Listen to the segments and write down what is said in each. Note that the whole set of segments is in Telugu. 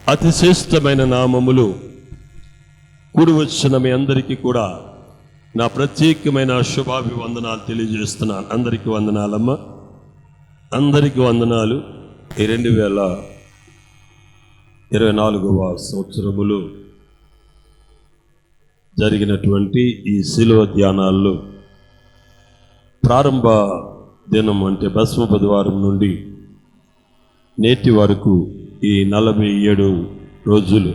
అతి శ్రేష్టమైన నామములు కూడి వచ్చిన మీ అందరికీ కూడా నా ప్రత్యేకమైన శుభాభివందనాలు తెలియజేస్తున్నాను. అందరికీ వందనాలమ్మ, అందరికీ వందనాలు. ఈ 2024వ సంవత్సరములు జరిగినటువంటి ఈ శిలువ ధ్యానాల్లో ప్రారంభ దినం అంటే భస్మ బుధవారం నుండి నేటి వరకు ఈ 47 రోజులు,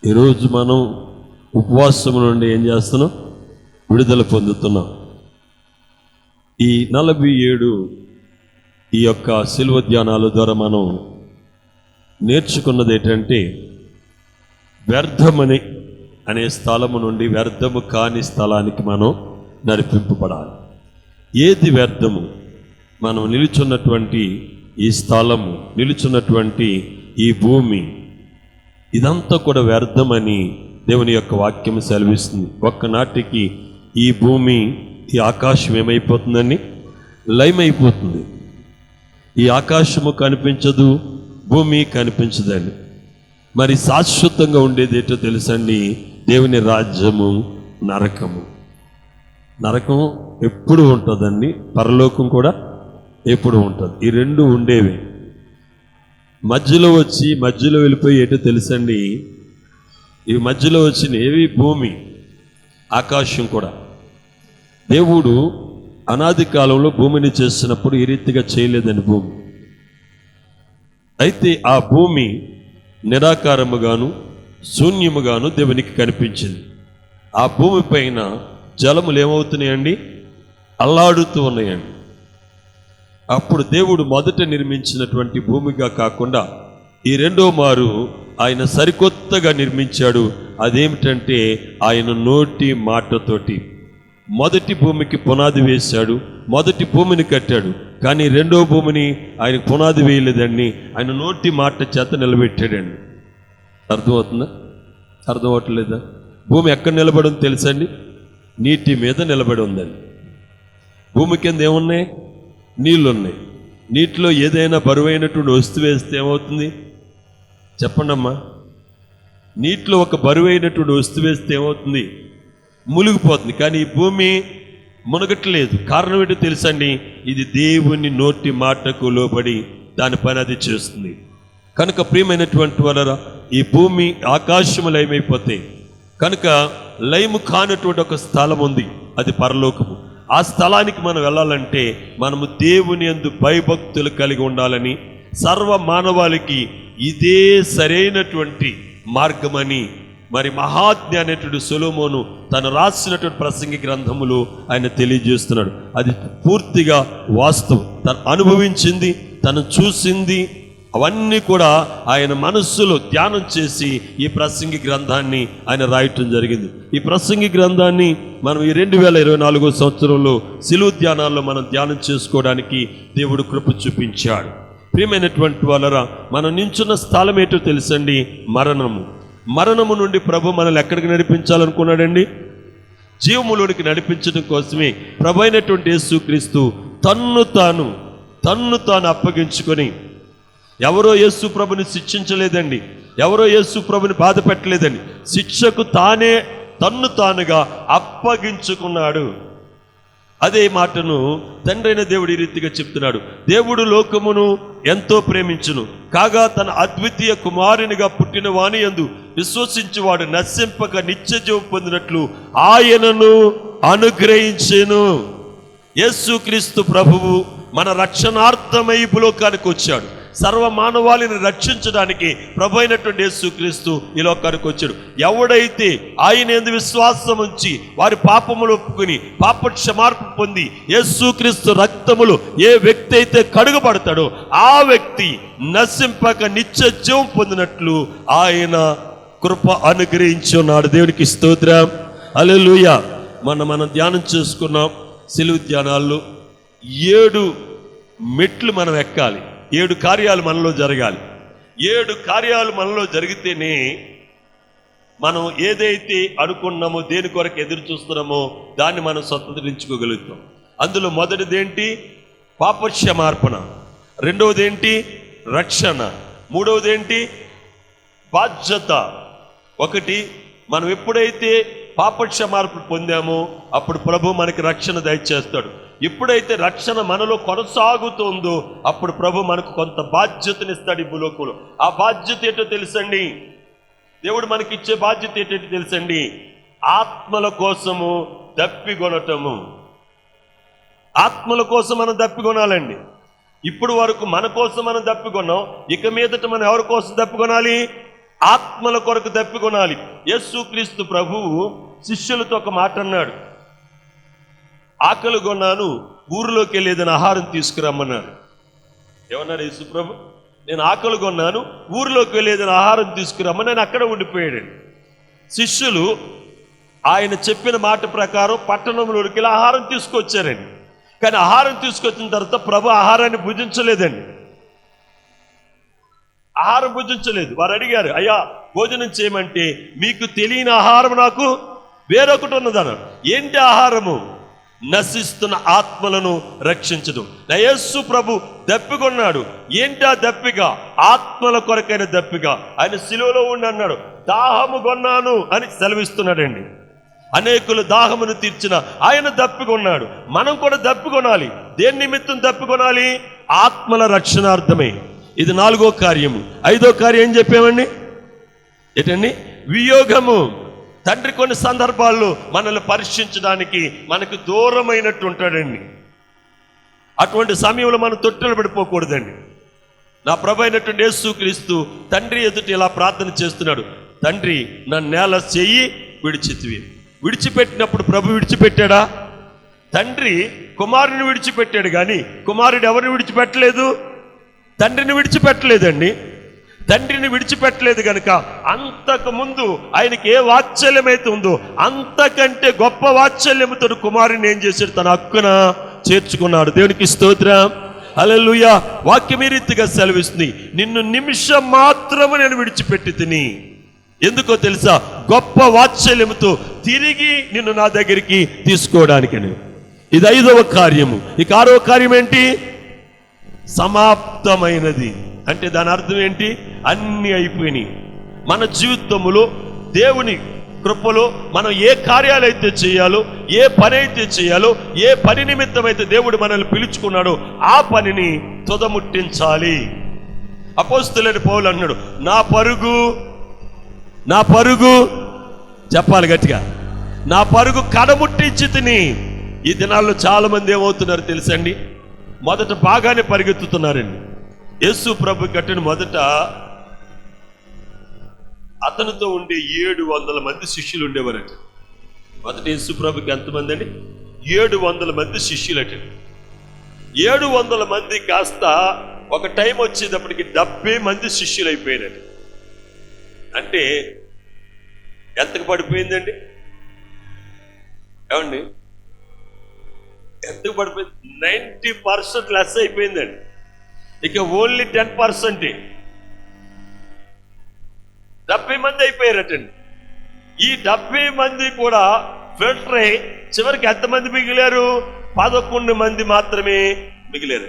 ఈరోజు మనం ఉపవాసం నుండి ఏం చేస్తున్నాం? విడుదల పొందుతున్నాం. ఈ 47 ఈ యొక్క శిలువ ధ్యానాల ద్వారా మనం నేర్చుకున్నది ఏంటంటే, వ్యర్థమని అనే స్థలము నుండి వ్యర్థము కాని స్థలానికి మనం నడిపింపబడాలి. ఏది వ్యర్థము? మనం నిలుచున్నటువంటి ఈ స్థలము, నిలుచున్నటువంటి ఈ భూమి, ఇదంతా కూడా వ్యర్థమని దేవుని యొక్క వాక్యం సెలవిస్తుంది. ఒక్కనాటికి ఈ భూమి, ఈ ఆకాశం ఏమైపోతుందని? లయమైపోతుంది. ఈ ఆకాశము కనిపించదు, భూమి కనిపించదండి. మరి శాశ్వతంగా ఉండేది ఏంటో తెలుసండి? దేవుని రాజ్యము, నరకము. నరకం ఎప్పుడు ఉంటుందండి, పరలోకం కూడా ఎప్పుడు ఉంటుంది. ఈ రెండు ఉండేవి. మధ్యలో వెళ్ళిపోయి ఏంటో తెలుసండి? ఈ మధ్యలో వచ్చిన ఏవి? భూమి, ఆకాశం కూడా. దేవుడు అనాది కాలంలో భూమిని చేసినప్పుడు ఈ రీతిగా చేయలేదని భూమి. అయితే ఆ భూమి నిరాకారముగాను శూన్యముగాను దేవునికి కనిపించింది. ఆ భూమి పైన జలములు ఏమవుతున్నాయండి? అల్లాడుతూ ఉన్నాయండి. అప్పుడు దేవుడు మొదట నిర్మించినటువంటి భూమిగా కాకుండా ఈ రెండో మారు ఆయన సరికొత్తగా నిర్మించాడు. అదేమిటంటే, ఆయన నోటి మాటతోటి మొదటి భూమికి పునాది వేశాడు, మొదటి భూమిని కట్టాడు. కానీ రెండో భూమిని ఆయన పునాది వేయలేదండి, ఆయన నోటి మాట చేత నిలబెట్టాడండి. అర్థమవుతుందా? అర్థం అవట్లేదా? భూమి ఎక్కడ నిలబడి ఉంది తెలుసండి? నీటి మీద నిలబడి ఉందండి. భూమి కింద ఏమున్నాయి? నీళ్ళు ఉన్నాయి. నీటిలో ఏదైనా బరువైనటువంటి వస్తువు వేస్తే ఏమవుతుంది? చెప్పండి అమ్మా. నీటిలో ఒక బరువైనటువంటి వస్తువు వేస్తే ఏమవుతుంది? మునిగిపోతుంది. కానీ ఈ భూమి మునగట్లేదు. కారణం ఏంటో తెలుసండి? ఇది దేవుని నోటి మాటకు లోబడి దాని పని అది చేస్తుంది. కనుక ప్రియమైనటువంటి వాళ్ళరా, ఈ భూమి ఆకాశము లయమైపోతే కనుక లయము కానటువంటి ఒక స్థలం ఉంది, అది పరలోకము. ఆ స్థలానికి మనం వెళ్ళాలంటే మనము దేవుని యందు భయభక్తులు కలిగి ఉండాలని, సర్వ మానవాళికి ఇదే సరైనటువంటి మార్గమని మరి మహాజ్ఞానేతుడు సొలొమోను తను రాసినటువంటి ప్రసంగి గ్రంథములు ఆయన తెలియజేస్తున్నాడు. అది పూర్తిగా వాస్తవం. తను అనుభవించింది, తను చూసింది, అవన్నీ కూడా ఆయన మనస్సులో ధ్యానం చేసి ఈ ప్రసంగి గ్రంథాన్ని ఆయన రాయటం జరిగింది. ఈ ప్రసంగి గ్రంథాన్ని మనం ఈ 2024 సంవత్సరంలో శిలువ ధ్యానాల్లో మనం ధ్యానం చేసుకోవడానికి దేవుడు కృప చూపించాడు. ప్రియమైనటువంటి వాళ్ళరా, మనం నించున్న స్థలం ఏంటో తెలుసండి? మరణము. మరణము నుండి ప్రభు మనల్ని ఎక్కడికి నడిపించాలనుకున్నాడండి? జీవములోనికి నడిపించడం కోసమే ప్రభు అయినటువంటి యేసుక్రీస్తు తన్ను తాను అప్పగించుకొని, ఎవరో యేసు ప్రభుని శిక్షించలేదండి, ఎవరో యేసు ప్రభుని బాధ పెట్టలేదండి. శిక్షకు తానే తన్ను తానుగా అప్పగించుకున్నాడు. అదే మాటను తండ్రైన దేవుడు ఈ రీతిగా చెప్తున్నాడు. దేవుడు లోకమును ఎంతో ప్రేమించును, కాగా తన అద్వితీయ కుమారునిగా పుట్టిన వాని యందు విశ్వసించువాడు నశింపక నిత్య జీవం పొందినట్లు ఆయనను అనుగ్రహించెను. యేసుక్రీస్తు ప్రభువు మన రక్షణార్థమై భూలోకానికి వచ్చాడు. సర్వ మానవాళిని రక్షించడానికి ప్రభు అయినటువంటి యేసుక్రీస్తు ఈ లోకానికి వచ్చాడు. ఎవడైతే ఆయన యందు విశ్వాసం ఉంచి వారి పాపములు ఒప్పుకుని పాప క్షమార్పణ పొంది యేసుక్రీస్తు రక్తములు ఏ వ్యక్తి అయితే కడుగబడతాడో ఆ వ్యక్తి నశింపక నిత్య జీవం పొందినట్లు ఆయన కృప అనుగ్రహించి ఉన్నాడు. దేవునికి స్తోత్రం, హల్లెలూయా. మనం ధ్యానం చేసుకున్నాం శిలువ ధ్యానాల్లో. 7 మెట్లు మనం ఎక్కాలి, 7 కార్యాలు మనలో జరగాలి. 7 కార్యాలు మనలో జరిగితేనే మనం ఏదైతే అనుకున్నామో, దేని కొరకు ఎదురు చూస్తున్నామో దాన్ని మనం స్వతంత్రించుకోగలుగుతాం. అందులో మొదటిది ఏంటి? పాపక్షమార్పణ. రెండవది ఏంటి? రక్షణ. మూడవది ఏంటి? బాధ్యత. ఒకటి, మనం ఎప్పుడైతే పాపక్షమార్పణ పొందామో అప్పుడు ప్రభు మనకి రక్షణ దయచేస్తాడు. ఎప్పుడైతే రక్షణ మనలో కొనసాగుతుందో అప్పుడు ప్రభు మనకు కొంత బాధ్యతనిస్తాడు ఈ భూలోకంలో. ఆ బాధ్యత ఏంటో తెలుసండి, దేవుడు మనకి ఇచ్చే బాధ్యత ఏంటంటే తెలుసండి, ఆత్మల కోసము దప్పికొనటము. ఆత్మల కోసం మనం దప్పికొనాలండి. ఇప్పుడు వరకు మన కోసం మనం దప్పికొన్నాం, ఇక మీదట మనం ఎవరి కోసం దప్పికొనాలి? ఆత్మల కొరకు దప్పికొనాలి. యేసుక్రీస్తు ప్రభువు శిష్యులతో ఒక మాట అన్నాడు, ఆకలి కొన్నాను, ఊరిలోకి వెళ్ళి ఏదైనా ఆహారం తీసుకురమ్మన్నాడు. ఏమన్నాడు యేసు ప్రభు? నేను ఆకలి కొన్నాను, ఊరిలోకి వెళ్ళి ఏదైనా ఆహారం తీసుకురమ్మని నేను అక్కడ ఉండిపోయాడు. శిష్యులు ఆయన చెప్పిన మాట ప్రకారం పట్టణంలోకి వెళ్ళి ఆహారం తీసుకొచ్చారండి. కానీ ఆహారం తీసుకొచ్చిన తర్వాత ప్రభు ఆహారాన్ని భుజించలేదండి. ఆహారం భుజించలేదు. వారు అడిగారు, అయ్యా భోజనం చేయమంటే మీకు తెలియని ఆహారం నాకు వేరొకటి ఉన్నదన్నాడు. ఏంటి ఆహారము? నశిస్తున్న ఆత్మలను రక్షించడం. యేసు ప్రభు దప్పికొన్నాడు. ఏంటి ఆ దప్పిక? ఆత్మల కొరకైన దప్పిక. ఆయన శిలువలో ఉండి అన్నాడు, దాహము కొన్నాను అని సెలవిస్తున్నాడండి. అనేకులు దాహమును తీర్చిన ఆయన దప్పికొన్నాడు. మనం కూడా దప్పికొనాలి. దేని నిమిత్తం దప్పికొనాలి? ఆత్మల రక్షణార్థమే. ఇది 4వ కార్యము. 5వ కార్యం ఏం చెప్పామండి? ఏంటండి? వియోగము. తండ్రి కొన్ని సందర్భాల్లో మనల్ని పరీక్షించడానికి మనకు దూరమైనట్టు ఉంటాడండి. అటువంటి సమయంలో మనం తొట్టెలు పడిపోకూడదండి. నా ప్రభు అయినటువంటి యేసుక్రీస్తు తండ్రి ఎదుట ఇలా ప్రార్థన చేస్తున్నాడు, తండ్రి నా నేల చెయ్యి విడిచితివి. విడిచిపెట్టినప్పుడు ప్రభు విడిచిపెట్టాడా? తండ్రి కుమారుని విడిచిపెట్టాడు, కానీ కుమారుడు ఎవరిని విడిచిపెట్టలేదు? తండ్రిని విడిచిపెట్టలేదండి. తండ్రిని విడిచిపెట్టలేదు కనుక అంతకు ముందు ఆయనకి ఏ వాత్సల్యం అయితే ఉందో అంతకంటే గొప్ప వాత్సల్యముతో కుమారుని ఏం చేశాడు? తన హక్కున చేర్చుకున్నాడు. దేవునికి స్తోత్రం, హల్లెలూయా. వాక్యం ఈ రీతిగా సెలవిస్తుంది, నిన్ను నిమిషం మాత్రము నేను విడిచిపెట్టి తిని. ఎందుకో తెలుసా? గొప్ప వాత్సల్యముతో తిరిగి నిన్ను నా దగ్గరికి తీసుకోవడానికని. ఇది 5వ కార్యము. ఇక 6వ కార్యం ఏంటి? సమాప్తమైనది. అంటే దాని అర్థం ఏంటి? అన్నీ అయిపోయినాయి. మన జీవితంలో దేవుని కృపలో మనం ఏ కార్యాలు అయితే చేయాలో, ఏ పని అయితే చేయాలో, ఏ పని నిమిత్తం అయితే దేవుడు మనల్ని పిలుచుకున్నాడో ఆ పనిని తుదముట్టించాలి. అపోస్తలుడైన పౌలు అన్నాడు, నా పరుగు చెప్పాలి గట్టిగా, నా పరుగు కడముట్టించి తిని. ఈ దినాల్లో చాలా మంది ఏమవుతున్నారు తెలుసండి? మొదట బాగానే పరిగెత్తుతున్నారండి. యేసు ప్రభు కట్టిన మొదట అతనితో ఉండే 700 మంది శిష్యులు ఉండేవారట. మొదట యేసు ప్రభుకి ఎంతమంది అండి? 700 మంది శిష్యులట. 700 మంది కాస్త ఒక టైం వచ్చేటప్పటికి 70 మంది శిష్యులు అయిపోయినట్టు. అంటే ఎంతకు పడిపోయిందండి? ఏమండి ఎంతకు పడిపోయింది? 90% లెస్ అయిపోయిందండి. ఇక ఓన్లీ 10%. 70 మంది అయిపోయారటండి. ఈ 70 మంది కూడా ఫిల్టర్ అయ్యి చివరికి ఎంతమంది మిగిలారు? 11 మంది మాత్రమే మిగిలారు.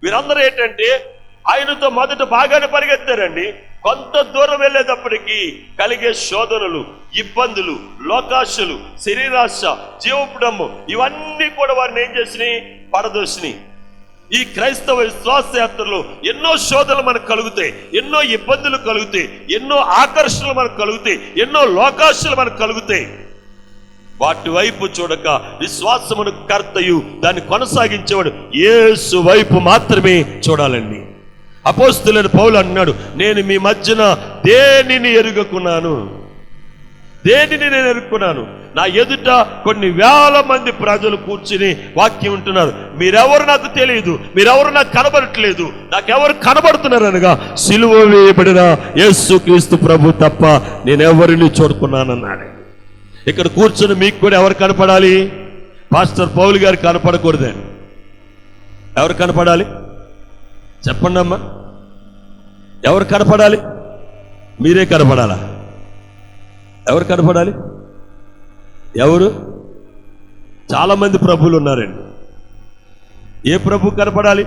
వీరందరూ ఏంటంటే ఆయనతో మొదట బాగానే పరిగెత్తారండి. కొంత దూరం వెళ్ళేటప్పటికీ కలిగే శోధనలు, ఇబ్బందులు, లోకాశలు, శరీరాశ, జీవపుడమ్ము ఇవన్నీ కూడా వారిని ఏం చేసినాయి? పడదోసినాయి. ఈ క్రైస్తవ విశ్వాస యాత్రలో ఎన్నో శోధనలు మనకు కలుగుతాయి, ఎన్నో ఇబ్బందులు కలుగుతాయి, ఎన్నో ఆకర్షణలు మనకు కలుగుతాయి, ఎన్నో లోకాశలు మనకు కలుగుతాయి. వాటి వైపు చూడక విశ్వాసమును కర్తయు దాన్ని కొనసాగించేవాడు యేసు వైపు మాత్రమే చూడాలండి. అపోస్తలుడైన పౌలు అన్నాడు, నేను మీ మధ్యన దేనిని ఎరుగకున్నాను. దేనిని నేను ఎరుక్కున్నాను? నా ఎదుట కొన్ని వేల మంది ప్రజలు కూర్చుని వాక్యం ఉంటున్నారు. మీరెవరు నాకు తెలియదు, మీరెవరు నాకు కనబడట్లేదు, నాకెవరు కనబడుతున్నారు అనగా సిలువ వేయబడిన యేసుక్రీస్తు ప్రభు తప్ప నేనెవరిని చూడుకున్నానన్నాడు. ఇక్కడ కూర్చుని మీకు కూడా ఎవరు కనపడాలి? పాస్టర్ పౌలు గారు కనపడకూడదండి. ఎవరు కనపడాలి చెప్పండి అమ్మా? ఎవరు కనపడాలి? మీరే కనపడాలా? ఎవరు కనపడాలి? ఎవరు? చాలా మంది ప్రభువులు ఉన్నారండి. ఏ ప్రభు కనపడాలి?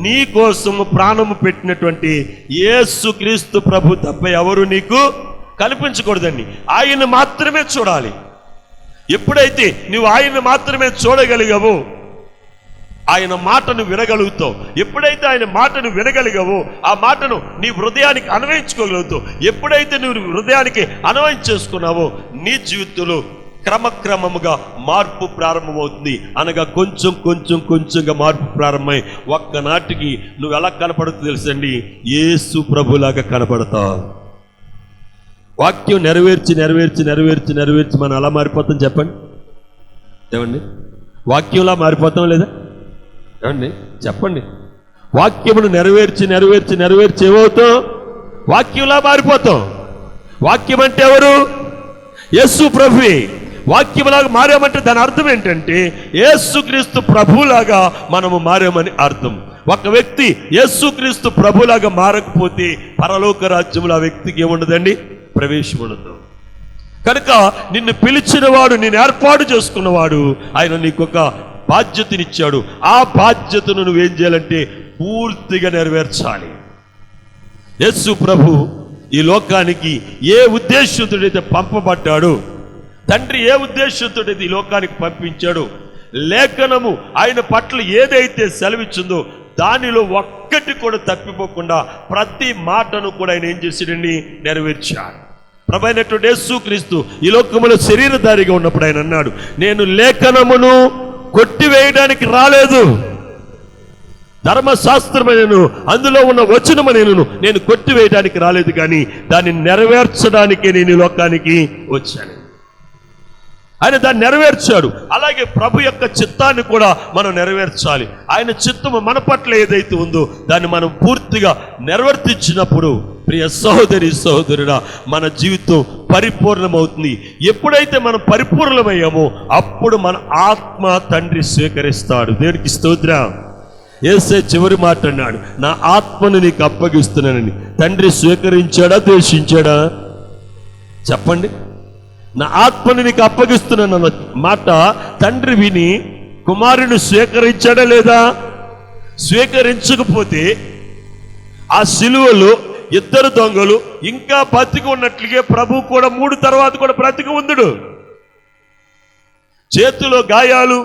నీ కోసం ప్రాణము పెట్టినటువంటి యేసుక్రీస్తు ప్రభు తప్ప ఎవరు నీకు కనిపించకూడదండి. ఆయన మాత్రమే చూడాలి. ఎప్పుడైతే నువ్వు ఆయన మాత్రమే చూడగలిగావో ఆయన మాటను వినగలుగుతావు. ఎప్పుడైతే ఆయన మాటను వినగలిగావో ఆ మాటను నీ హృదయానికి అన్వయించుకోగలుగుతావు. ఎప్పుడైతే నువ్వు హృదయానికి అన్వయం చేసుకున్నావో నీ జీవితంలో క్రమక్రమముగా మార్పు ప్రారంభమవుతుంది. అనగా కొంచెం కొంచెం కొంచెంగా మార్పు ప్రారంభమై ఒక్కనాటికి నువ్వు ఎలా కనపడుతుందో తెలుసండి, యేసు ప్రభులాగా కనపడతావు. వాక్యం నెరవేర్చి నెరవేర్చి నెరవేర్చి నెరవేర్చి మనం అలా మారిపోతాం. చెప్పండి ఏమండి, వాక్యంలా మారిపోతాం లేదా? ఏమండి చెప్పండి. వాక్యమును నెరవేర్చి నెరవేర్చి నెరవేర్చి ఏమవుతాం? వాక్యంలా మారిపోతాం. వాక్యం అంటే ఎవరు? యేసు ప్రభువే. వాక్యములాగా మారామంటే దాని అర్థం ఏంటంటే యేసుక్రీస్తు ప్రభులాగా మనము మారామని అర్థం. ఒక వ్యక్తి యేసుక్రీస్తు ప్రభులాగా మారకపోతే పరలోక రాజ్యంలో ఆ వ్యక్తికి ఏముండదండి, ప్రవేశం ఉండదు. కనుక నిన్ను పిలిచినవాడు, నిన్ను ఏర్పాటు చేసుకున్నవాడు, ఆయన నీకొక బాధ్యతనిచ్చాడు. ఆ బాధ్యతను నువ్వేం చేయాలంటే పూర్తిగా నెరవేర్చాలి. యేసు ప్రభు ఈ లోకానికి ఏ ఉద్దేశంతోడైతే పంపబడ్డాడు, తండ్రి ఏ ఉద్దేశంతో ఈ లోకానికి పంపించాడు, లేఖనము ఆయన పట్ల ఏదైతే సెలవిచ్చిందో దానిలో ఒక్కటి కూడా తప్పిపోకుండా ప్రతి మాటను కూడా ఆయన ఏం చేశాడండి, నెరవేర్చాడు. ప్రభు అయినటువంటి యేసుక్రీస్తు ఈ లోకములో శరీరధారిగా ఉన్నప్పుడు ఆయన అన్నాడు, నేను లేఖనమును కొట్టివేయడానికి రాలేదు, ధర్మశాస్త్రమైనను అందులో ఉన్న వచనమైనను నేను కొట్టివేయడానికి రాలేదు, కానీ దాన్ని నెరవేర్చడానికే నేను ఈ లోకానికి వచ్చాను. ఆయన దాన్ని నెరవేర్చాడు. అలాగే ప్రభు యొక్క చిత్తాన్ని కూడా మనం నెరవేర్చాలి. ఆయన చిత్తము మన పట్ల ఏదైతే ఉందో దాన్ని మనం పూర్తిగా నెరవేర్తించినప్పుడు ప్రియ సహోదరి సహోదరుడా మన జీవితం పరిపూర్ణమవుతుంది. ఎప్పుడైతే మనం పరిపూర్ణమయ్యామో అప్పుడు మన ఆత్మ తండ్రి స్వీకరిస్తాడు. దేవునికి స్తోత్రం. యేసే చివరి మాట అన్నాడు, నా ఆత్మను నీకు అప్పగిస్తున్నానని. తండ్రి స్వీకరించాడా, ద్వేషించాడా? చెప్పండి. నా ఆత్మని నీకు అప్పగిస్తున్నానన్న మాట తండ్రి విని కుమారుని స్వీకరించాడా లేదా? స్వీకరించకపోతే ఆ సిలువలో ఇద్దరు దొంగలు ఇంకా బతికి ఉన్నట్లుగా ప్రభు కూడా 3 తర్వాత కూడా బ్రతికి ఉందుడు. చేతిలో గాయాలు,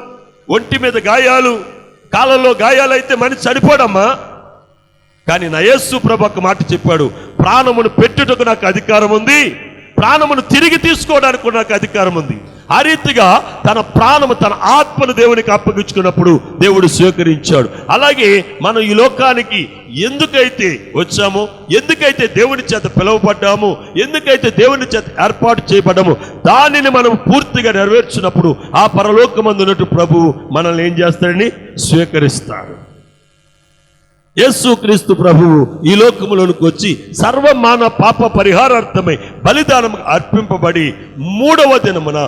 ఒంటి మీద గాయాలు, కాళ్ళలో గాయాలు అయితే మనిషి చనిపోడమ్మా. కానీ నా యేసు ప్రభు ఒక మాట చెప్పాడు, ప్రాణమును పెట్టుటకు నాకు అధికారం ఉంది, ప్రాణమును తిరిగి తీసుకోవడానికి నాకు అధికారం ఉంది. ఆ రీతిగా తన ప్రాణము, తన ఆత్మను దేవునికి అప్పగించుకున్నప్పుడు దేవుడు స్వీకరించాడు. అలాగే మనం ఈ లోకానికి ఎందుకైతే వచ్చామో, ఎందుకైతే దేవుని చేత పిలువబడ్డామో, ఎందుకైతే దేవుని చేత ఏర్పాటు చేయబడ్డామో దానిని మనం పూర్తిగా నెరవేర్చినప్పుడు ఆ పరలోకమందున్నట్టు ప్రభువు మనల్ని ఏం చేస్తాడని స్వీకరిస్తాడు. యేసుక్రీస్తు ప్రభువు ఈ లోకములోనికి వచ్చి సర్వమాన పాప పరిహారార్థమై బలిదానం అర్పింపబడి 3వ దినమున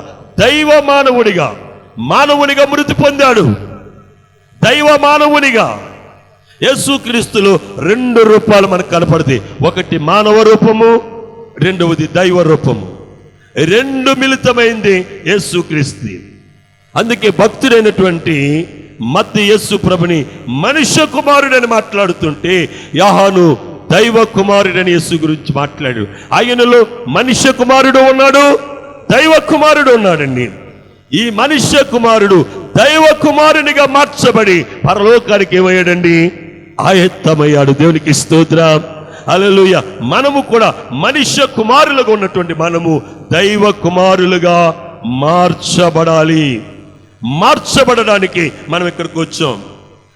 దైవ మానవునిగా మృతి పొందాడు. దైవ మానవునిగా యేసుక్రీస్తులో 2 రూపాలు మనకు కనపడతాయి. ఒకటి మానవ రూపము, రెండవది దైవ రూపము. 2 మిళితమైంది యేసుక్రీస్తు. అందుకే భక్తుడైనటువంటి మత్తయి యేసు ప్రభుని మనుష్య కుమారుడని మాట్లాడుతుంటే యోహాను దైవ కుమారుడని యేసు గురించి మాట్లాడు. ఆయనలో మనుష్య కుమారుడు ఉన్నాడు, దైవ కుమారుడు ఉన్నాడండి. ఈ మనుష్య కుమారుడు దైవ కుమారునిగా మార్చబడి పరలోకానికి ఏమయ్యాడండి, ఆయత్తమయ్యాడు. దేవునికి స్తోత్రం, హల్లెలూయా. మనము కూడా మనుష్య కుమారులుగా ఉన్నటువంటి మనము దైవ కుమారులుగా మార్చబడాలి. మార్చబడడానికి మనం ఇక్కడికి వచ్చాం.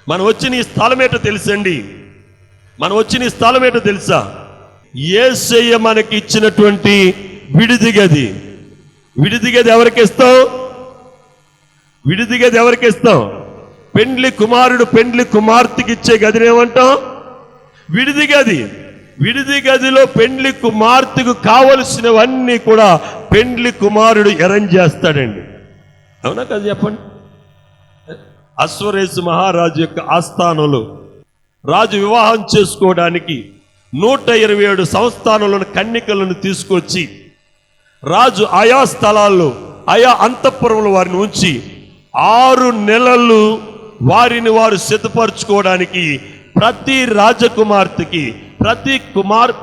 మనం వచ్చిన ఈ స్థలం ఏంటో తెలుసండి. మనం వచ్చిన ఈ స్థలం ఏంటో తెలుసా? యేసయ్య మనకి ఇచ్చినటువంటి విడిది గది. విడిది గది ఎవరికి ఇస్తాం? విడిది గది ఎవరికి ఇస్తాం? పెండ్లి కుమారుడు పెండ్లి కుమార్తెకి ఇచ్చే గదిని ఏమంటాం? విడిది గది. విడిది గదిలో పెండ్లి కుమార్తెకు కావలసినవన్నీ కూడా పెండ్లి కుమారుడు అరేంజ్ చేస్తాడండి. అవునా కదా చెప్పండి. అశ్వరేసు మహారాజు యొక్క ఆస్థానంలో రాజు వివాహం చేసుకోవడానికి 127 సంస్థానంలోని కన్యకలను తీసుకొచ్చి రాజు ఆయా స్థలాల్లో ఆయా అంతఃపురంలో వారిని ఉంచి 6 నెలలు వారిని వారు సిద్ధపరచుకోవడానికి ప్రతి రాజకుమార్తెకి,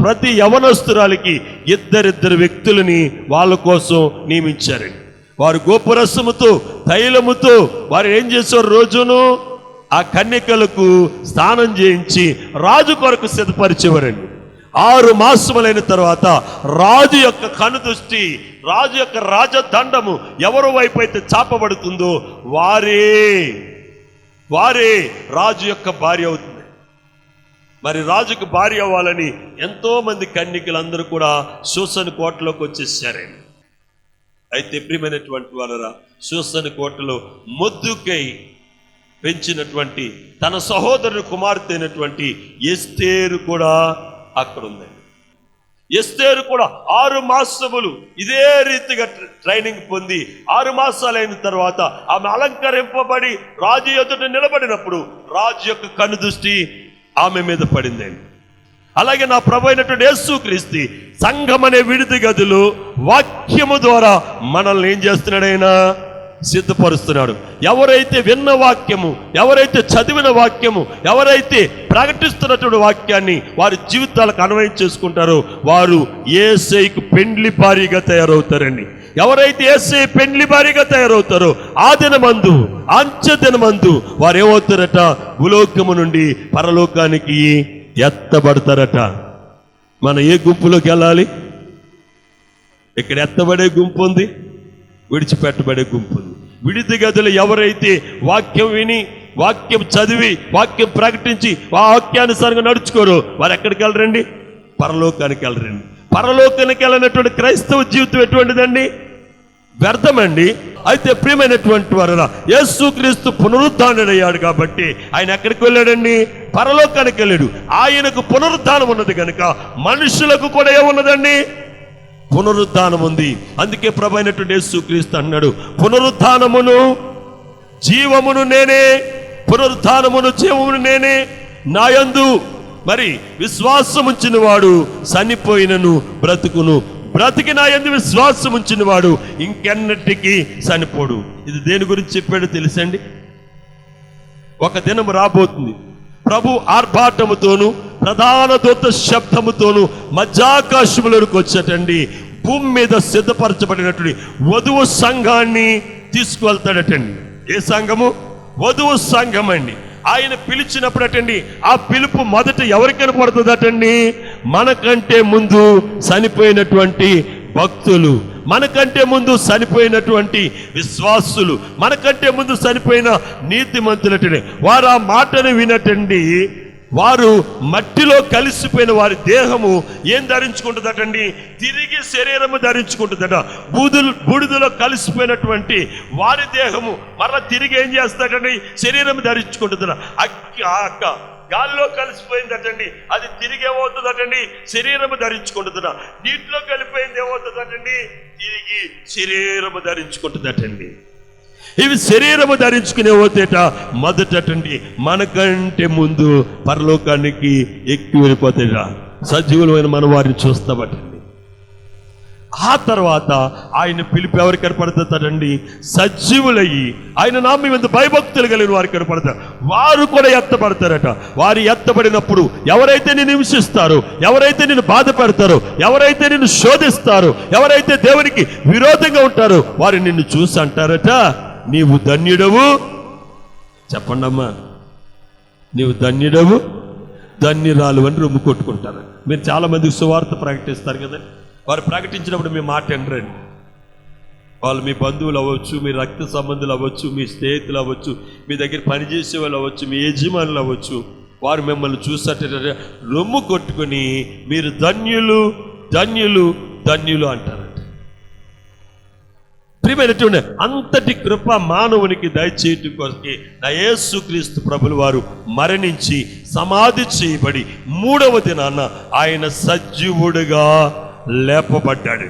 ప్రతి యవనస్తురాలికి ఇద్దరిద్దరు వ్యక్తులని వాళ్ళ కోసం నియమించారండి. వారు గోపురసముతో, తైలముతో వారు ఏం చేశారు? రోజును ఆ కన్యకలకు స్నానం చేయించి రాజు కొరకు సిద్ధపరిచేవారండి. 6 మాసములైన తర్వాత రాజు యొక్క కనుదృష్టి, రాజు యొక్క రాజదండము ఎవరి వైపు అయితే చాపబడుతుందో వారే రాజు యొక్క భార్య అవుతుంది. మరి రాజుకు భార్య అవ్వాలని ఎంతో మంది కన్యకలందరూ కూడా షూషను కోటలోకి వచ్చేసారండి. అయితే ప్రియమైనటువంటి వారరా, షూషను కోటలో మొర్దెకై పెంచినటువంటి తన సహోదరుని కుమార్తె అయినటువంటి ఎస్తేరు కూడా అక్కడ ఉందండి. ఎస్తేరు కూడా 6 మాసములు ఇదే రీతిగా ట్రైనింగ్ పొంది 6 మాసాలైన తర్వాత ఆమె అలంకరింపబడి రాజు ఎదుట నిలబడినప్పుడు రాజు యొక్క కనుదృష్టి ఆమె మీద పడిందండి. అలాగే నా ప్రభు అయినటువంటి యేసుక్రీస్తు సంఘం అనే విడిది గదిలో వాక్యము ద్వారా మనల్ని ఏం చేస్తున్నాడైనా సిద్ధపరుస్తున్నాడు. ఎవరైతే విన్న వాక్యము, ఎవరైతే చదివిన వాక్యము, ఎవరైతే ప్రకటిస్తున్నటువంటి వాక్యాన్ని వారి జీవితాలకు అన్వయం చేసుకుంటారో వారు యేసయ్యకు పెండ్లి భార్యగా తయారవుతారండి. ఎవరైతే యేసయ్య పెండ్లి భార్యగా తయారవుతారో ఆ దినమందు, అంచె దినమందు వారు ఏమవుతారట? భూలోకము నుండి పరలోకానికి ఎత్తబడతారట. మనం ఏ గుంపులోకి వెళ్ళాలి? ఇక్కడ ఎత్తబడే గుంపు ఉంది, విడిచిపెట్టబడే గుంపు ఉంది. విడిది గదులు ఎవరైతే వాక్యం విని, వాక్యం చదివి, వాక్యం ప్రకటించి ఆ వాక్యానుసారంగా నడుచుకోరు వారు ఎక్కడికి వెళ్ళరండి? పరలోకానికి వెళ్ళరండి. పరలోకానికి వెళ్ళినటువంటి క్రైస్తవ జీవితం ఎటువంటిదండి? వ్యర్థమండి. అయితే ప్రియమైనటువంటి వారు, యేసుక్రీస్తు పునరుద్ధానుడయ్యాడు కాబట్టి ఆయన ఎక్కడికి వెళ్ళాడండి? పరలోకానికి వెళ్ళాడు. ఆయనకు పునరుద్ధానం ఉన్నది కనుక మనుషులకు కూడా ఏమున్నదండి? పునరుద్ధానం ఉంది. అందుకే ప్రభు అయినటువంటి యేసుక్రీస్తు అన్నాడు, పునరుద్ధానమును జీవమును నేనే, పునరుద్ధానమును జీవమును నేనే, నాయందు మరి విశ్వాసం ఉంచిన వాడు చనిపోయినను బ్రతుకును, బ్రతికి నా యందు విశ్వాసం ఉంచిన వాడు ఇంకెన్నటికీ చనిపోడు. ఇది దేని గురించి చెప్పాడో తెలుసండి? ఒక దినం రాబోతుంది, ప్రభు ఆర్భాటముతోను ప్రధాన దూత శబ్దముతోను మధ్యాకాశములకు వచ్చేటండి భూమి మీద సిద్ధపరచబడినటువంటి వధువు సంఘాన్ని తీసుకువెళ్తాడటండి. ఏ సంఘము? వధువు సంఘం అండి. ఆయన పిలిచినప్పుడటండి ఆ పిలుపు మొదట ఎవరికి కనపడుతుందటండి? మనకంటే ముందు చనిపోయినటువంటి భక్తులు, మనకంటే ముందు చనిపోయినటువంటి విశ్వాసులు, మనకంటే ముందు చనిపోయిన నీతిమంతులటండి. వారు ఆ మాటను వినటండి, వారు మట్టిలో కలిసిపోయిన వారి దేహము ఏం ధరించుకుంటుందటండి? తిరిగి శరీరము ధరించుకుంటుందట. బూడిదలో కలిసిపోయినటువంటి వారి దేహము మరలా తిరిగి ఏం చేస్తాడండి? శరీరం ధరించుకుంటుందట. అక్క గాలిలో కలిసిపోయిందటండి, అది తిరిగి ఏమవుతుందటండి? శరీరము ధరించుకుంటుందట. నీటిలో కలిపోయింది ఏమవుతుందటండి? తిరిగి శరీరము ధరించుకుంటుందటండి. ఇవి శరీరము ధరించుకునే పోతేట మొదటండి మనకంటే ముందు పరలోకానికి ఎక్కి వెళ్ళిపోతేట సజీవులమైన మన వారిని చూస్తామటండి. ఆ తర్వాత ఆయన పిలుపు ఎవరికి కనపడుతుందండి? సజీవులయ్యి ఆయన నామం మీద భయభక్తులు కలిగిన వారికి కనపడతారు. వారు కూడా ఎత్తబడతారట. వారు ఎత్తబడినప్పుడు ఎవరైతే నిన్ను హింసిస్తారో, ఎవరైతే నిన్ను బాధపడతారో, ఎవరైతే నిన్ను శోధిస్తారో, ఎవరైతే దేవునికి విరోధంగా ఉంటారో వారు నిన్ను చూసి అంటారట, నీవు ధన్యుడవు. చెప్పండమ్మా, నీవు ధన్యుడవు, ధన్యురాలు అని రొమ్ము కొట్టుకుంటారు. మీరు చాలా మందికి సువార్త ప్రకటిస్తారు కదా, వారు ప్రకటించినప్పుడు మీ మాట వినరండి. వాళ్ళు మీ బంధువులు అవ్వచ్చు, మీ రక్త సంబంధులు అవ్వచ్చు, మీ స్నేహితులు అవ్వచ్చు, మీ దగ్గర పనిచేసే వాళ్ళు అవ్వచ్చు, మీ యజమానులు అవ్వచ్చు. వారు మిమ్మల్ని చూసట రొమ్ము కొట్టుకొని మీరు ధన్యులు ధన్యులు ధన్యులు అంటారు. ప్రియమైనటువంటి అంతటి కృప మానవునికి దయచేయటం కోసమే నా యేసుక్రీస్తు ప్రభులు వారు మరణించి సమాధి చేయబడి 3వ దినాన ఆయన సజీవుడుగా లేపబడ్డాడు.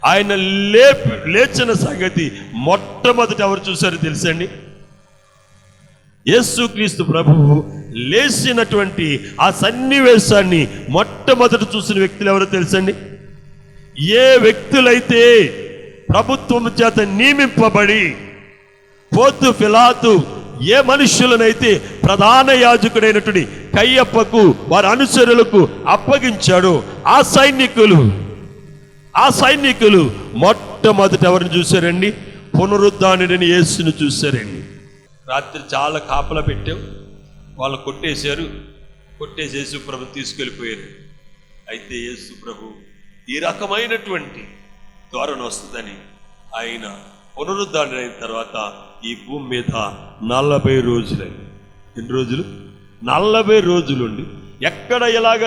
ఆయన లేచిన సంగతి మొట్టమొదట ఎవరు చూశారో తెలుసండి? యేసుక్రీస్తు ప్రభువు లేచినటువంటి ఆ సన్నివేశాన్ని మొట్టమొదట చూసిన వ్యక్తులు ఎవరో తెలుసండి? ఏ వ్యక్తులైతే ప్రభుత్వం చేత నియమింపబడి పోతు పిలాతు ఏ మనుష్యులనైతే ప్రధాన యాజకుడైనటువంటి కయ్యప్పకు వారి అనుచరులకు అప్పగించాడో ఆ సైనికులు మొట్టమొదట ఎవరిని చూశారండి? పునరుద్ధానుడైన యేసును చూశారండి. రాత్రి చాలా కాపలా పెట్టాం, వాళ్ళు కొట్టేశారు. యేసు ప్రభు తీసుకెళ్ళిపోయారు. అయితే యేసు ప్రభు ఈ రకమైనటువంటి ధోరణ వస్తుందని ఆయన పునరుద్ధానుడైన తర్వాత ఈ భూమి మీద 40 రోజులండి. ఎన్ని రోజులు? 40 రోజులుండి ఎక్కడ ఎలాగ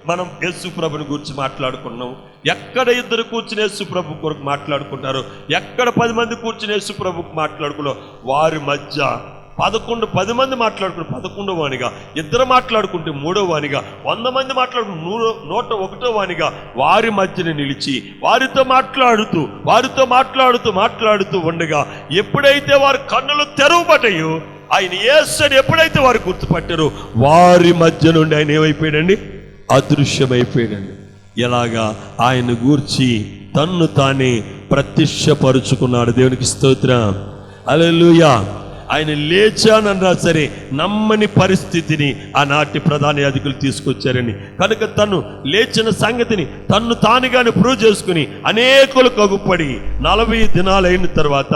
మనం యేసు ప్రభుని గురించి మాట్లాడుకున్నాం, ఎక్కడ ఇద్దరు కూర్చుని యేసు ప్రభు కొరకు మాట్లాడుకుంటారో, ఎక్కడ 10 మంది కూర్చుని యేసు ప్రభుకు మాట్లాడుకున్నాం, వారి మధ్య 10 మంది మాట్లాడుకుని 11వ వానిగా, ఇద్దరు మాట్లాడుకుంటే 3వ వానిగా, 100 మంది మాట్లాడుకుని 101వ వానిగా వారి మధ్యన నిలిచి వారితో మాట్లాడుతూ ఉండగా ఎప్పుడైతే వారి కన్నులు తెరవబడ్డాయో, ఆయన యేసుని ఎప్పుడైతే వారు గుర్తుపట్టారో వారి మధ్య నుండి ఆయన ఏమైపోయాడండి? అదృశ్యమైపోయాడండి. ఎలాగా ఆయన గూర్చి తన్ను తానే ప్రత్యక్షపరుచుకున్నాడు. దేవునికి స్తోత్రం, హల్లెలూయా. ఆయన లేచానన్నా సరే నమ్మని పరిస్థితిని ఆనాటి ప్రధాన యాజకులు తీసుకొచ్చారని, కనుక తను లేచిన సంగతిని తన్ను తానుగానే ప్రూవ్ చేసుకుని అనేకులు కగుపడి 40 దినాలు అయిన తర్వాత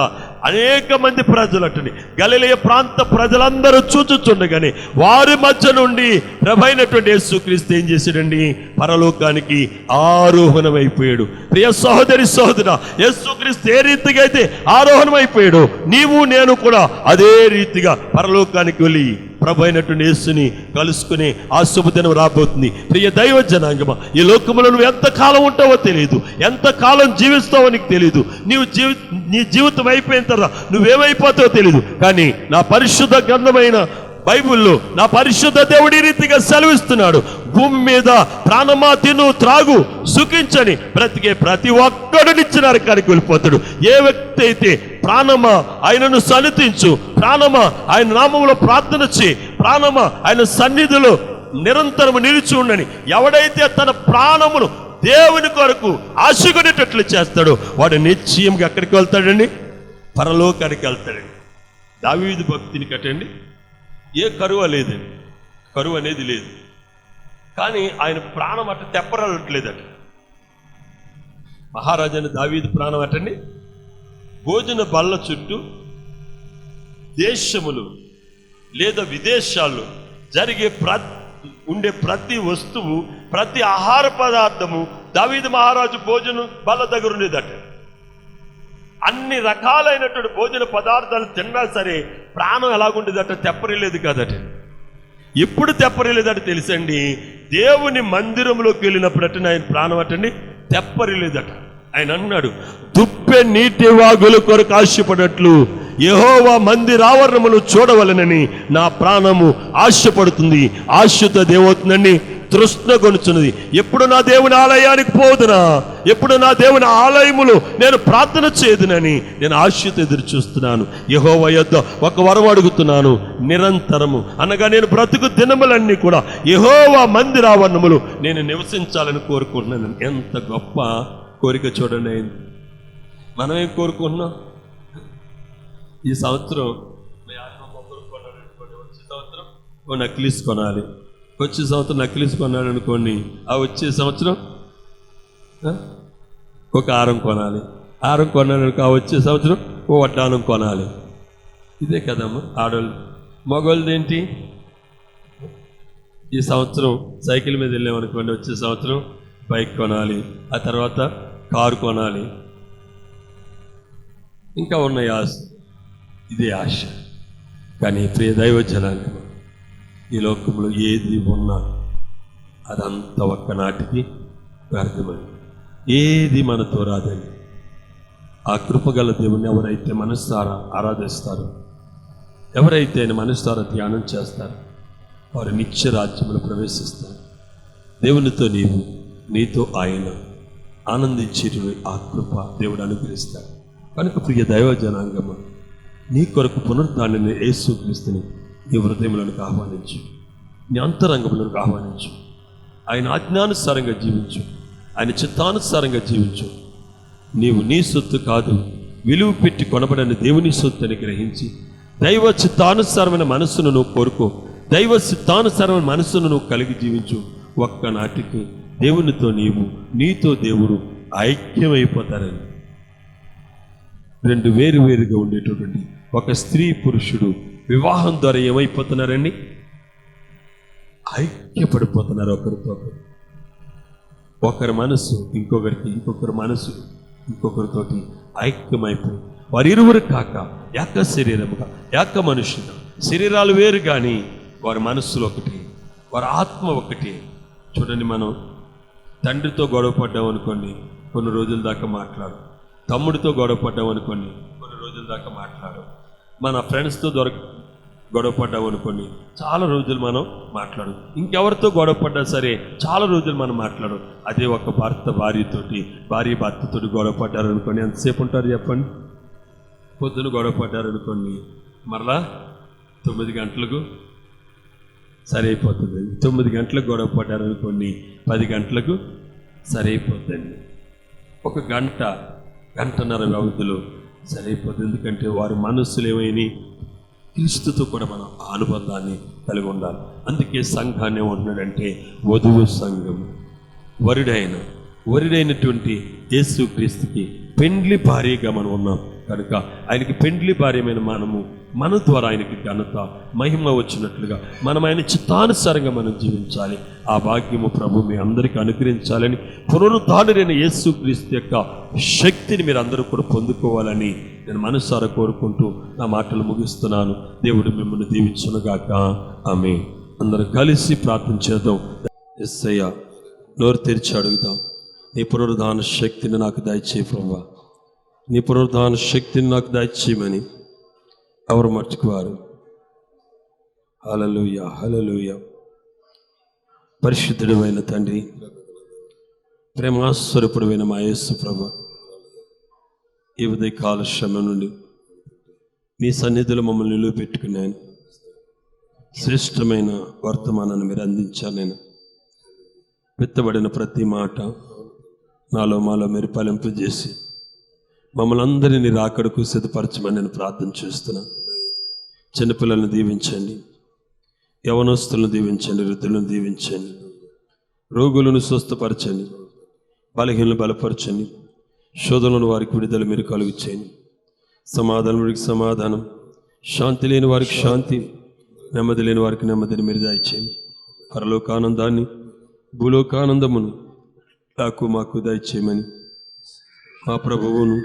అనేక మంది ప్రజలటని గలిలయ ప్రాంత ప్రజలందరూ చూచుచుండగానే వారి మధ్య నుండి ప్రభైనటువంటి యేసుక్రీస్తు ఏం చేశాడండి? పరలోకానికి ఆరోహణమైపోయాడు. ప్రియ సహోదరా, యేసుక్రీస్తు ఏ రీతిగా అయితే ఆరోహణమైపోయాడు, నీవు నేను కూడా అదే రీతిగా పరలోకానికి వెళ్ళి ప్రభు అయినటువంటి యేసుని కలుసుకునే ఆ శుభదినం రాబోతుంది. ప్రియ దైవ జనాంగమా, ఈ లోకంలో నువ్వు ఎంతకాలం ఉంటావో తెలియదు, ఎంతకాలం జీవిస్తావో నీకు తెలియదు. నీ జీవితం అయిపోయిన తర్వాత నువ్వేమైపోతావో తెలియదు. కానీ నా పరిశుద్ధ గ్రంథమైన బైబిల్లో నా పరిశుద్ధ దేవుడి రీతిగా సెలవిస్తున్నాడు, భూమి మీద ప్రాణమా తిను త్రాగు సుఖించని బ్రతికే ప్రతి ఒక్కడు నిత్య నరకానికి వెళ్ళిపోతాడు. ఏ వ్యక్తి అయితే ప్రాణమా ఆయనను సన్నిధించు, ప్రాణమా ఆయన నామములో ప్రార్థన చేయి, ప్రాణమా ఆయన సన్నిధిలో నిరంతరము నిలిచి ఉండని ఎవడైతే తన ప్రాణమును దేవుని కొరకు ఆశగొనేటట్లు చేస్తాడో వాడు నిశ్చయంగా ఎక్కడికి వెళ్తాడండి? పరలోకానికి వెళ్తాడండి. దావీదు భక్తిని కట్టండి, ఏ కరువు లేదండి, కరువు అనేది లేదు. కానీ ఆయన ప్రాణం అట్ట తెప్పరట్లేదట. మహారాజాని దావీదు ప్రాణం అటండి భోజన బల్ల చుట్టూ దేశములు లేదా విదేశాల్లో జరిగే ఉండే ప్రతి వస్తువు, ప్రతి ఆహార పదార్థము దావీదు మహారాజు భోజనం బల్ల దగ్గర ఉండేదట. అన్ని రకాలైనటువంటి భోజన పదార్థాలు తిన్నా సరే ప్రాణం ఎలాగుండేదట? తెప్పరిలేదు కదట. ఎప్పుడు తెప్పరిలేదట తెలుసండి? దేవుని మందిరంలోకి వెళ్ళినప్పుడట ఆయన ప్రాణం అటండి తెప్పరిలేదట. ఆయన అన్నాడు, దుప్పే నీటి వాగుల కొరకు ఆశపడట్లు యెహోవా మందిరావరణములు చూడవలనని నా ప్రాణము ఆశపడుతుంది, ఆశతో దేవవుతుందండి తృష్ణ కొనుచున్నది. ఎప్పుడు నా దేవుని ఆలయానికి పోదునా, ఎప్పుడు నా దేవుని ఆలయములో నేను ప్రార్థన చేయదునని నేను ఆశతో ఎదురు చూస్తున్నాను. యెహోవా యొద్ద ఒక వరం అడుగుతున్నాను నిరంతరము, అనగా నేను బ్రతుకు దినములన్నీ కూడా యెహోవా మందిరావరణములు నేను నివసించాలని కోరుకుంటున్నాను. ఎంత గొప్ప కోరిక చూడండి. మనం ఏం కోరుకుంటున్నాం? ఈ సంవత్సరం వచ్చే సంవత్సరం ఓ నక్లీస్ కొనాలి, వచ్చే సంవత్సరం నక్లీస్ కొన్నాడు అనుకోండి, ఆ వచ్చే సంవత్సరం ఒక హారం కొనాలి, హారం కొన్నాడు అనుకో, ఆ వచ్చే సంవత్సరం ఓ వడ్డానం కొనాలి. ఇదే కదమ్మా ఆడవాళ్ళు. మగవాళ్ళది ఏంటి? ఈ సంవత్సరం సైకిల్ మీద వెళ్ళామనుకోండి, వచ్చే సంవత్సరం బైక్ కొనాలి, ఆ తర్వాత కారు కొనాలి, ఇంకా ఉన్నాయి ఆశ. ఇదే ఆశ. కానీ ప్రియ దైవ జనాంగం, ఈ లోకంలో ఏది ఉన్నా అదంతా ఒక్కనాటికి వ్యర్థమైంది. ఏది మనతో రాదండి. ఆ కృపగల దేవుని ఎవరైతే మనసారా ఆరాధిస్తారో, ఎవరైతే ఆయన మనసారా ధ్యానం చేస్తారో వారు నిత్య రాజ్యములు ప్రవేశిస్తారు. దేవునితో నీవు, నీతో ఆయన ఆనందించేటువంటి ఆ కృప దేవుడు అనుగ్రహిస్తాడు. కనుక ప్రియ దైవ జనాంగమ, నీ కొరకు పునరుద్ధానాన్ని యేసుక్రీస్తుని నీ హృదయంలోనికి ఆహ్వానించు, నీ అంతరంగంలోనికి ఆహ్వానించు. ఆయన ఆజ్ఞానుసారంగా జీవించు, ఆయన చిత్తానుసారంగా జీవించు. నీవు నీ సొత్తు కాదు, విలువ పెట్టి కొనబడని దేవుని సొత్తు అని గ్రహించి దైవ చిత్తానుసారమైన మనస్సును నువ్వు కోరుకో. దైవ చిత్తానుసారమైన మనస్సును నువ్వు కలిగి జీవించు. ఒక్కనాటికి దేవునితో నీతో దేవుడు ఐక్యమైపోతారని. రెండు వేరుగా ఉండేటటువంటి ఒక స్త్రీ పురుషుడు వివాహం ద్వారా ఏమైపోతున్నారండి? ఐక్యపడిపోతున్నారు ఒకరితో ఒకరు. ఒకరి మనసు ఇంకొకరికి, ఇంకొకరి మనసు ఇంకొకరితోటి ఐక్యమైపోయి వారిరువురు కాక ఏక శరీరముగా, ఏక మనుషులుగా, శరీరాలు వేరు కానీ వారి మనస్సులు ఒకటి, వారి ఆత్మ ఒకటి. చూడండి, మనం తండ్రితో గొడవ పడ్డాం అనుకోండి, కొన్ని రోజుల దాకా మాట్లాడు. తమ్ముడితో గొడవ పడ్డాం అనుకోండి, కొన్ని రోజుల దాకా మాట్లాడు. మన ఫ్రెండ్స్తో గొడవ పడ్డాం అనుకోండి, చాలా రోజులు మనం మాట్లాడు. ఇంకెవరితో గొడవ పడ్డా సరే చాలా రోజులు మనం మాట్లాడు. అదే ఒక భార్య భర్తతోటి గొడవ పడ్డారు అనుకోండి, ఎంతసేపు ఉంటారు చెప్పండి? పొద్దున గొడవ పడ్డారు అనుకోండి, మరలా 9 గంటలకు సరైపోతుంది. 9 గంటలకు గొడవ పడ్డారు అనుకోండి, 10 గంటలకు సరైపోతుంది. ఒక గంటన్నర వ్యవధిలో సరైపోతుంది. ఎందుకంటే వారి మనస్సులు ఏమైనాయి? క్రీస్తుతో కూడా మనం ఆ అనుబంధాన్ని కలిగి ఉండాలి. అందుకే సంఘాన్ని ఏమంటున్నాడంటే వధువు సంఘం. వరుడైనటువంటి యేసు క్రీస్తుకి పెండ్లి భార్యగా మనం ఉన్నాం కనుక ఆయనకి పెండ్లి భార్యమైన మన ద్వారా ఆయనకి ఘనత మహిమ వచ్చినట్లుగా మనం ఆయన చిత్తానుసారంగా మనం జీవించాలి. ఆ భాగ్యము ప్రభు మీ అందరికీ అనుగ్రహించాలని, పునరుద్ధానుడైన యేసు క్రీస్తు యొక్క శక్తిని మీరు అందరూ కూడా పొందుకోవాలని నేను మనసారా కోరుకుంటూ నా మాటలు ముగిస్తున్నాను. దేవుడు మిమ్మల్ని దీవించునుగాక. ఆమేన్. అందరూ కలిసి ప్రార్థన చేద్దాం. యేసయ్య, నోరు తెరిచి అడుగుదాం. నీ పునరుద్ధాన శక్తిని నాకు దయచేయి ప్రభువా, నీ పునరుద్ధాన శక్తిని నాకు దయచేయమని ఎవరు మర్చిపోవారు. హల్లెలూయా, హల్లెలూయా. పరిశుద్ధుడైన తండ్రి, ప్రేమాస్వరూపుడైన మా యేసు ప్రభువా, ఈ ఉదయకాల శ్రమ నుండి మీ సన్నిధిలో మమ్మల్ని నిలువబెట్టుకున్నాను. శ్రేష్టమైన వర్తమానాన్ని మీరు అందించారు. నేను విత్తబడిన ప్రతి మాట మాలో మీరు ఫలింపు చేసి మమ్మల్ని అందరినీ రాకడకు సిద్ధపరచమని నేను ప్రార్థన చేస్తున్నాను. చిన్నపిల్లలను దీవించండి, యవనస్తులను దీవించండి, వృద్ధులను దీవించండి, రోగులను స్వస్థపరచండి, బలహీనలను బలపరచండి, శోధనలను వారికి విడుదల మీరు కలుగు చేయండి. సమాధానం వారికి సమాధానం, శాంతి లేని వారికి శాంతి, నెమ్మది లేని వారికి నెమ్మదిని మీరు దయచేయండి. పరలోకానందాన్ని, భూలోకానందమును మాకు దయచేయమని మా ప్రభువును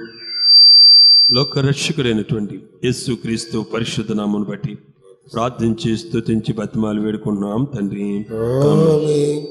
లోకరక్షకుడైనటువంటి యేసు క్రీస్తు పరిశుద్ధ నామమును బట్టి ప్రార్థించి స్తుతించి బతిమాలు వేడుకుంటున్నాం తండ్రి. ఆమేన్.